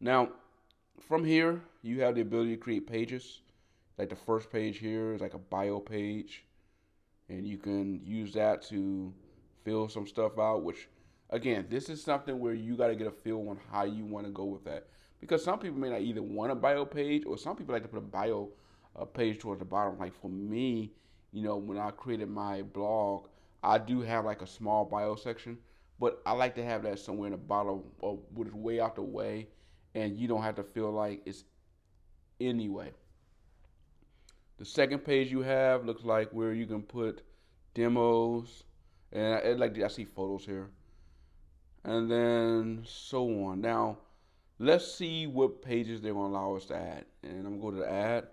Now, from here, you have the ability to create pages. Like the first page here is like a bio page, and you can use that to fill some stuff out. Which, again, this is something where you got to get a feel on how you want to go with that, because some people may not either want a bio page, or some people like to put a bio page towards the bottom. Like for me, when I created my blog, I do have like a small bio section, but I like to have that somewhere in the bottom, or what is way out the way, and you don't have to feel like it's anyway. The second page you have looks like where you can put demos, and I see photos here, and then so on. Now, let's see what pages they're going to allow us to add. And I'm going to go to add,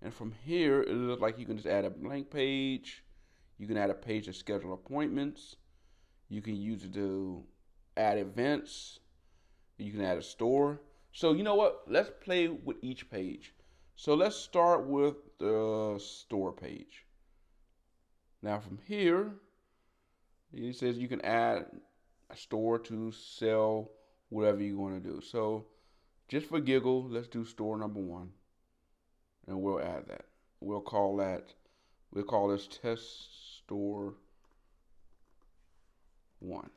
and from here, it looks like you can just add a blank page. You can add a page to schedule appointments. You can use it to add events. You can add a store. So you know what? Let's play with each page. So let's start with the store page. Now from here, it says you can add a store to sell whatever you want to do. So just for giggle, let's do store number one, and we'll add that. We'll call this test store one.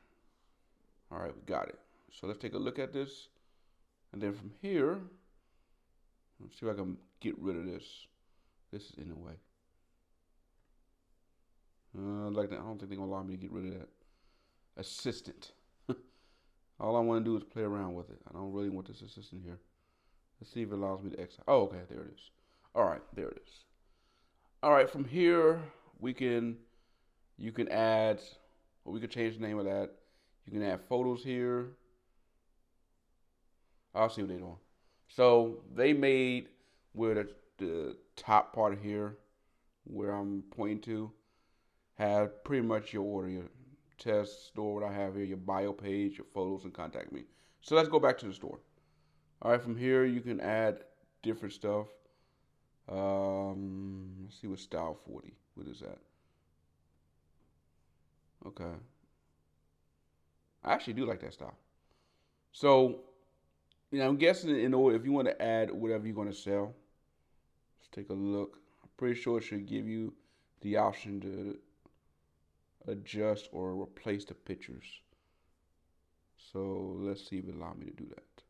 All right, we got it. So let's take a look at this, and then from here, let's see if I can get rid of this. This is in the way. Like that, I don't think they're gonna allow me to get rid of that. Assistant. All I want to do is play around with it. I don't really want this assistant here. Let's see if it allows me to exit. Oh, okay, there it is. All right, there it is. All right, from here you can add, or we can change the name of that. You can add photos here. I'll see what they're doing. So they made where the top part here, where I'm pointing to, have pretty much your order, your test store, what I have here, your bio page, your photos, and contact me. So let's go back to the store. All right, from here you can add different stuff. Let's see what style 40. What is that? Okay. I actually do like that style. So, I'm guessing in order, if you want to add whatever you're going to sell, let's take a look. I'm pretty sure it should give you the option to adjust or replace the pictures. So let's see if it allows me to do that.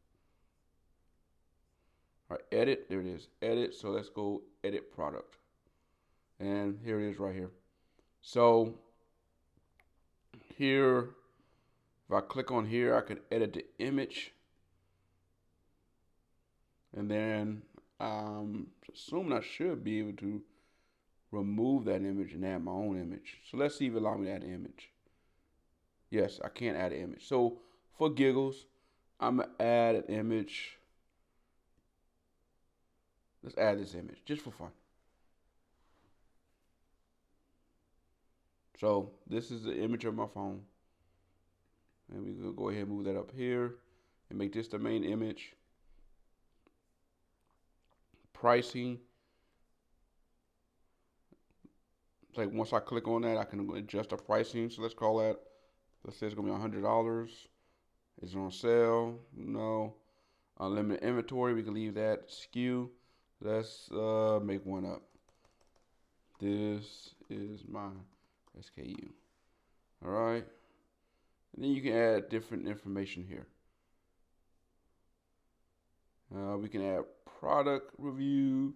All right, edit, there it is, edit. So let's go edit product. And here it is right here. So here, if I click on here, I can edit the image. And then assuming I should be able to remove that image and add my own image. So let's see if it allows me to add an image. Yes, I can add an image. So for giggles, I'm going to add an image. Let's add this image just for fun. So this is the image of my phone. And we're going to go ahead and move that up here and make this the main image. Pricing. Like once I click on that, I can adjust the pricing. So let's call that, let's say it's gonna be $100. Is it on sale? No. Unlimited inventory, we can leave that. SKU, let's make one up. This is my SKU. All right. And then you can add different information here. We can add product review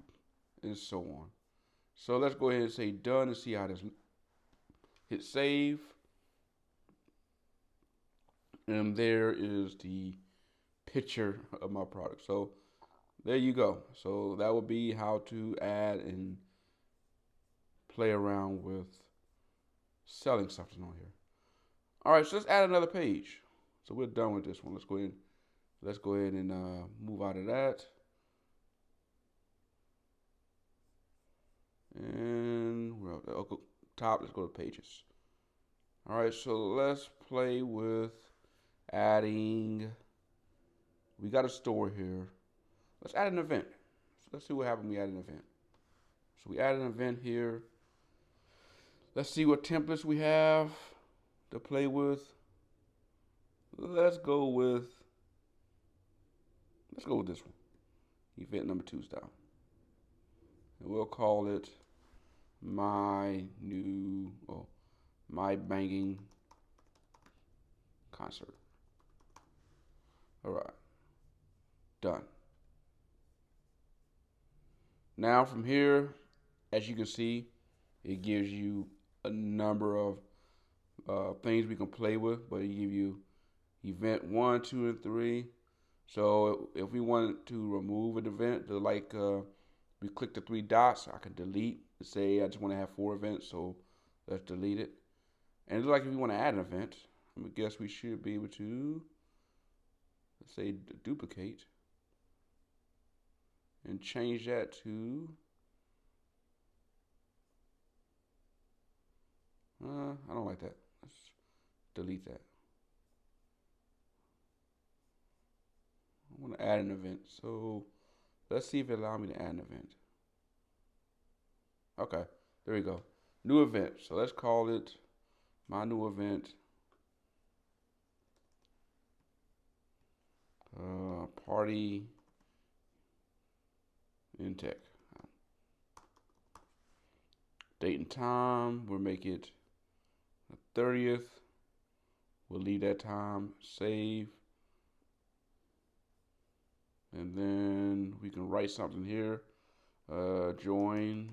and so on. So let's go ahead and say done and see how this. Hit save. And there is the picture of my product. So there you go. So that would be how to add and play around with selling something on here. All right, so let's add another page. So we're done with this one. Let's go ahead and move out of that. And we're up there. Okay, top, let's go to pages. All right, so let's play with adding. We got a store here. Let's add an event. So let's see what happens when we add an event. So we add an event here. Let's see what templates we have to play with. Let's Let's go with this one. Event number 2 style. And we'll call it my banging concert. All right, done. Now from here, as you can see, it gives you a number of things we can play with, but it give you event 1, 2, and 3. So if we wanted to remove an event, we click the 3 dots, I can delete. Say I just want to have 4 events, so let's delete it. And it's like if you want to add an event, I guess we should be able to, let's say, duplicate and change that to, I don't like that. Let's delete that. I want to add an event, so let's see if it allows me to add an event. Okay, there we go. New event. So let's call it my new event. Party in tech. Date and time, we'll make it the 30th. We'll leave that time, save. And then we can write something here. Join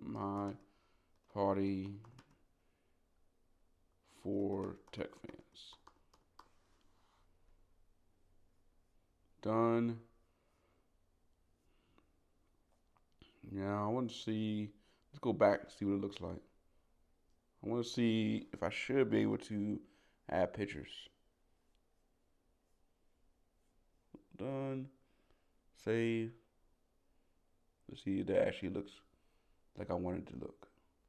my party for tech fans. Done. Now I want to see, let's go back and see what it looks like. I want to see if I should be able to add pictures. Done. Save. Let's see if that actually looks like I want it to look.